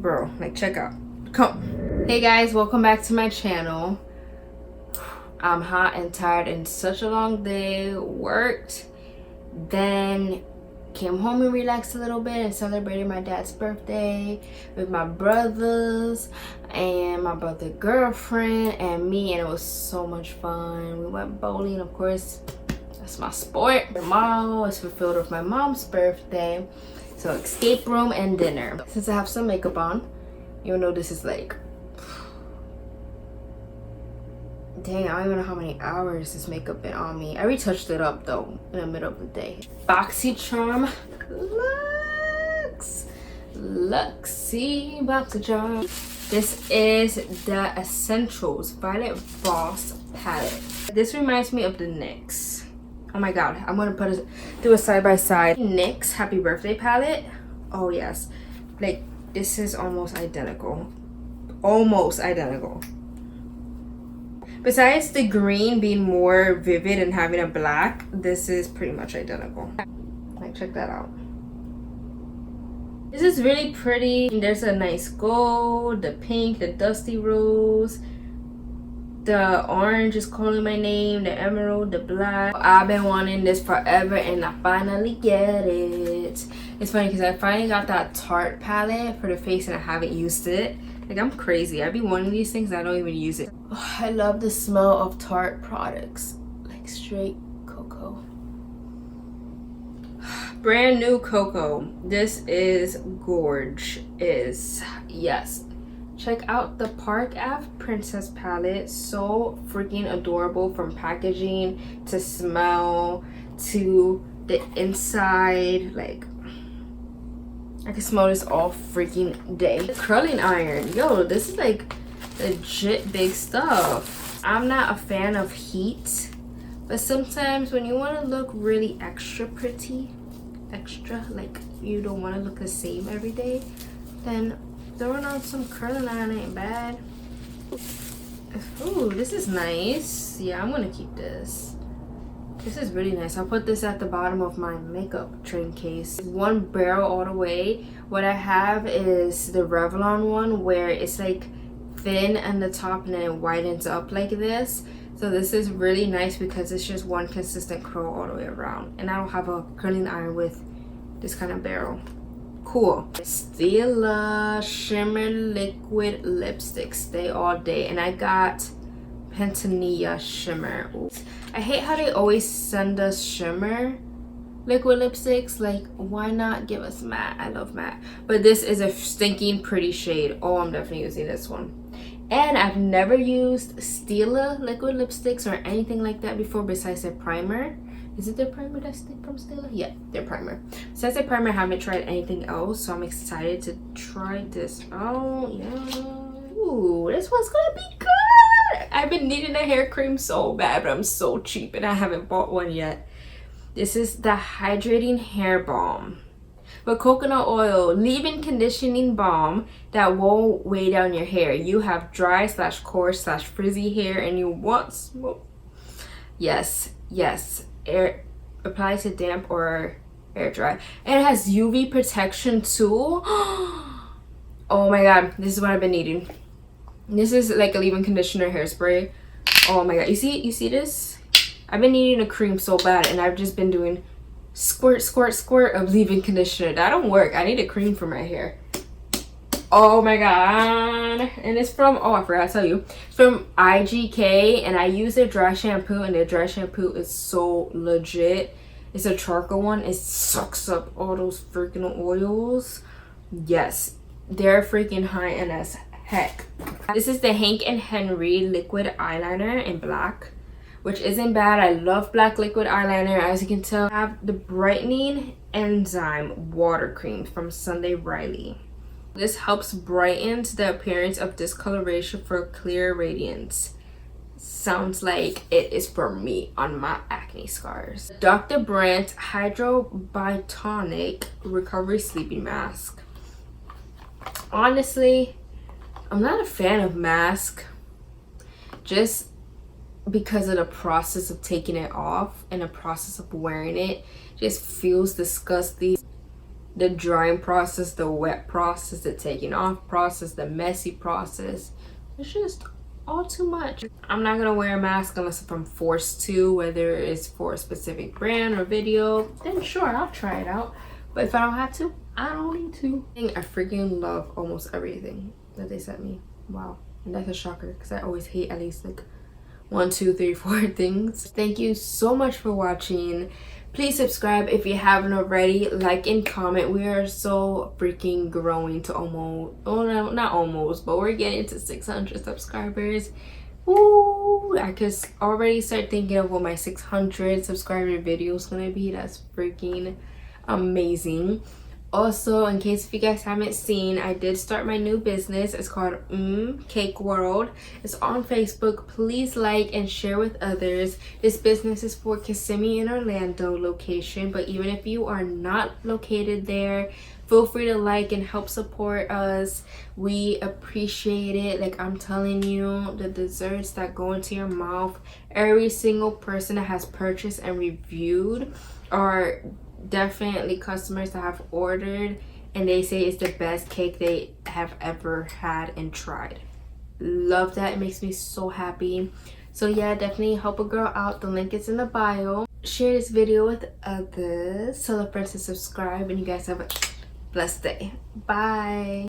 bro, like check out. Come. Hey guys, welcome back to my channel. I'm hot and tired and such a long day. Worked, then came home and relaxed a little bit and celebrated my dad's birthday with my brothers and my brother's girlfriend and me, and it was so much fun. We went bowling, of course, that's my sport. Tomorrow is fulfilled with my mom's birthday, so escape room and dinner. Since I have some makeup on, you'll know this is like, dang, I don't even know how many hours this makeup been on me. I retouched it up though in the middle of the day. Boxycharm Luxe. Boxycharm. This is the Essentials Violet Boss palette. This reminds me of the NYX. Oh my god, I'm gonna do a side by side. NYX Happy Birthday palette. Oh yes, like this is almost identical. Almost identical. Besides the green being more vivid and having a black, this is pretty much identical. Like, check that out. This is really pretty. There's a nice gold, the pink, the dusty rose, the orange is calling my name, the emerald, the black. I've been wanting this forever and I finally get it. It's funny because I finally got that Tarte palette for the face and I haven't used it. Like, I'm crazy. I be wanting these things, I don't even use it. Oh, I love the smell of Tarte products. Like straight cocoa. Brand new cocoa. This is gorgeous. Yes. Check out the Park Ave Princess palette. So freaking adorable, from packaging to smell to the inside. Like, I can smell this all freaking day. The curling iron. Yo, this is like legit big stuff. I'm not a fan of heat, but sometimes when you want to look really extra pretty, like you don't want to look the same every day, then throwing on some curling iron ain't bad. Ooh, this is nice. Yeah, I'm gonna keep this. This is really nice. I'll put this at the bottom of my makeup train case. One barrel all the way. What I have is the Revlon one where it's like thin on the top and then it widens up like this. So this is really nice because it's just one consistent curl all the way around. And I don't have a curling iron with this kind of barrel. Cool. Stila Shimmer Liquid Lipstick. Stay all day. And I got Pentanilla Shimmer. Ooh. I hate how they always send us shimmer liquid lipsticks. Like, why not give us matte? I love matte. But this is a stinking pretty shade. Oh, I'm definitely using this one. And I've never used Stila liquid lipsticks or anything like that before besides their primer. Is it their primer that's from Stila? Yeah, their primer. Besides their primer, I haven't tried anything else. So I'm excited to try this out. Yeah. Ooh, this one's gonna be good. I've been needing a hair cream so bad, but I'm so cheap and I haven't bought one yet. This is the Hydrating Hair Balm with coconut oil, leave-in conditioning balm that won't weigh down your hair. You have dry / coarse / frizzy hair and you want smoke. Yes. Air applies to damp or air dry. And it has UV protection too. Oh my god, this is what I've been needing. This is like a leave-in conditioner hairspray. Oh my god, you see this? I've been needing a cream so bad and I've just been doing squirt of leave-in conditioner. That don't work. I need a cream for my hair. Oh my god. And it's from, oh, I forgot to tell you, it's from IGK, and I use their dry shampoo, and their dry shampoo is so legit. It's a charcoal one. It sucks up all those freaking oils. Yes, they're freaking high-end as heck. This is the Hank and Henry liquid eyeliner in black, which isn't bad. I love black liquid eyeliner. As you can tell, I have the brightening enzyme water cream from Sunday Riley. This helps brighten the appearance of discoloration for clear radiance. Sounds like it is for me on my acne scars. Dr. Brandt Hydrobitonic Recovery Sleeping Mask. Honestly, I'm not a fan of mask just because of the process of taking it off and the process of wearing it. Just feels disgusting. the drying process, the wet process, the taking off process, the messy process. It's just all too much. I'm not gonna wear a mask unless if I'm forced to, whether it's for a specific brand or video, then sure, I'll try it out. But if I don't have to, I don't need to. I freaking love almost everything that they sent me. Wow. And that's a shocker because I always hate at least like 1, 2, 3, 4 things. Thank you so much for watching. Please subscribe if you haven't already. Like and comment. We are so freaking growing to almost, oh no, not almost, but we're getting to 600 subscribers. Ooh, I could already start thinking of what my 600 subscriber video is gonna be. That's freaking amazing. Also, in case if you guys haven't seen, I did start my new business. It's called Cake World. It's on Facebook. Please like and share with others. This business is for Kissimmee and Orlando location, but even if you are not located there, feel free to like and help support us. We appreciate it. Like I'm telling you, the desserts that go into your mouth, every single person that has purchased and reviewed are definitely customers that have ordered, and they say it's the best cake they have ever had and tried. Love that. It makes me so happy. So yeah, definitely help a girl out. The link is in the bio. Share this video with others. Tell a friend to subscribe, and you guys have a blessed day. Bye.